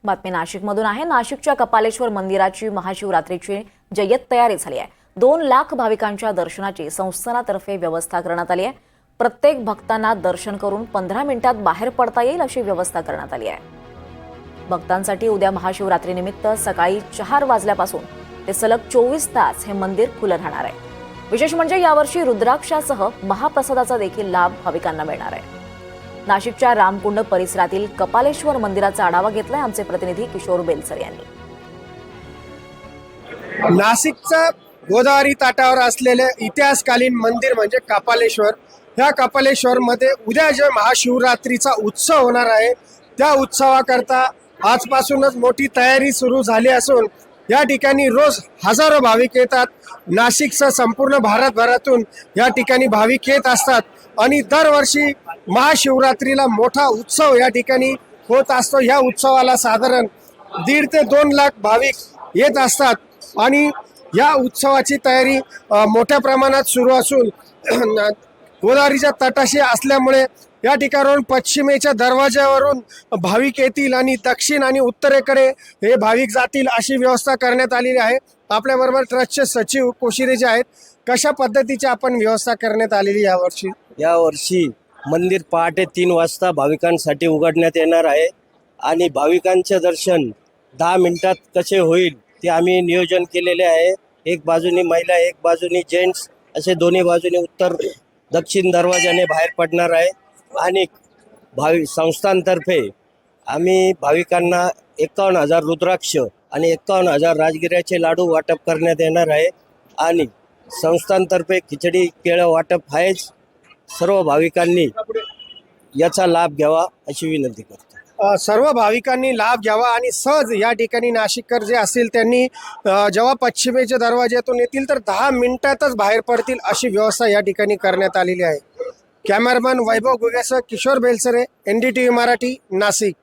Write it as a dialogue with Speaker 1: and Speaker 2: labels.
Speaker 1: बातमी नाशिकमधून आहे। नाशिकच्या कपालेश्वर मंदिराची महाशिवरात्रीची जय्यत तयारी झाली आहे। 2 लाख भाविकांच्या दर्शनाची संस्थानातर्फे व्यवस्था करण्यात आली आहे। प्रत्येक भक्तांना दर्शन करून 15 मिनिटात बाहेर पडता येईल अशी व्यवस्था करण्यात आली आहे। भक्तांसाठी उद्या महाशिवरात्रीनिमित्त सकाळी 4 वाजल्यापासून ते सलग 24 तास हे मंदिर खुलं राहणार आहे। विशेष म्हणजे यावर्षी रुद्राक्षासह महाप्रसादाचा देखील लाभ भाविकांना मिळणार आहे। नाशिकच्या रामकुंड परिसरातील कपालेश्वर मंदिराचा आढावा घेतलाय आमचे प्रतिनिधी किशोर बेलसर यांनी।
Speaker 2: नाशिकचा गोदावरी तटावर असलेले इतिहासकालीन मंदिर म्हणजे कपालेश्वर। ह्या कपालेश्वरमध्ये उद्या जे महाशिवरात्रीचा उत्सव होणार आहे त्या उत्सवाकरता आजपासूनच मोठी तयारी सुरू झाली असून या ठिकाणी रोज हजारो भाविक येतात। नाशिकसह संपूर्ण भारतभरातून या ठिकाणी भाविक येत असतात आणि दरवर्षी महाशिवरात्रीला मोठा उत्सव या ठिकाणी होत असतो। या उत्सवाला साधारण 1.5 ते 2 लाख भाविक येत असतात आणि या उत्सवाची तयारी मोठ्या प्रमाणात सुरू असून गोदावरीच्या तटाशी असल्यामुळे या ठिकाणावरून पश्चिमेच्या दरवाज्यावरून भाविक येतील आणि दक्षिण आणि उत्तरेकडे हे भाविक जातील अशी व्यवस्था करण्यात आलेली आहे। आपल्याबरोबर ट्रस्टचे सचिव कोशिरे जे आहेत, कशा पद्धतीची आपण व्यवस्था करण्यात आलेली
Speaker 3: यावर्षी मंदिर पहाटे 3 वाजता भाविकांसाठी उघडण्यात येणार आहे आणि भाविकांचे दर्शन 10 मिनिटात कसे होईल ते आम्ही नियोजन केलेले आहे। एक बाजूनी महिला, एक बाजूनी जेंट्स असे दोन्ही बाजूने उत्तर दक्षिण दरवाजाने बाहेर पडणार आहे आणि संस्थांतर्फे आम्ही भाविकांना 51,000 रुद्राक्ष आणि 51,000 राजगिऱ्याचे लाडू वाटप करण्यात येणार आहे आणि संस्थांतर्फे खिचडी केळं वाटप आहेच। सर्व भाविकांनी याचा लाभ घ्यावा अशी विनंती करतो।
Speaker 2: सर्व भाविकांनी लाभ घ्यावा आणि सहज या ठिकाणी नाशिककर जे असतील त्यांनी जेव्हा पश्चिमेच्या दरवाज्यातून येतील तर 10 मिनिटातच बाहेर पडतील अशी व्यवस्था या ठिकाणी करण्यात आलेली आहे। कॅमेरामॅन वैभव गुगेसह किशोर बेलसरे, NDTV मराठी, नाशिक।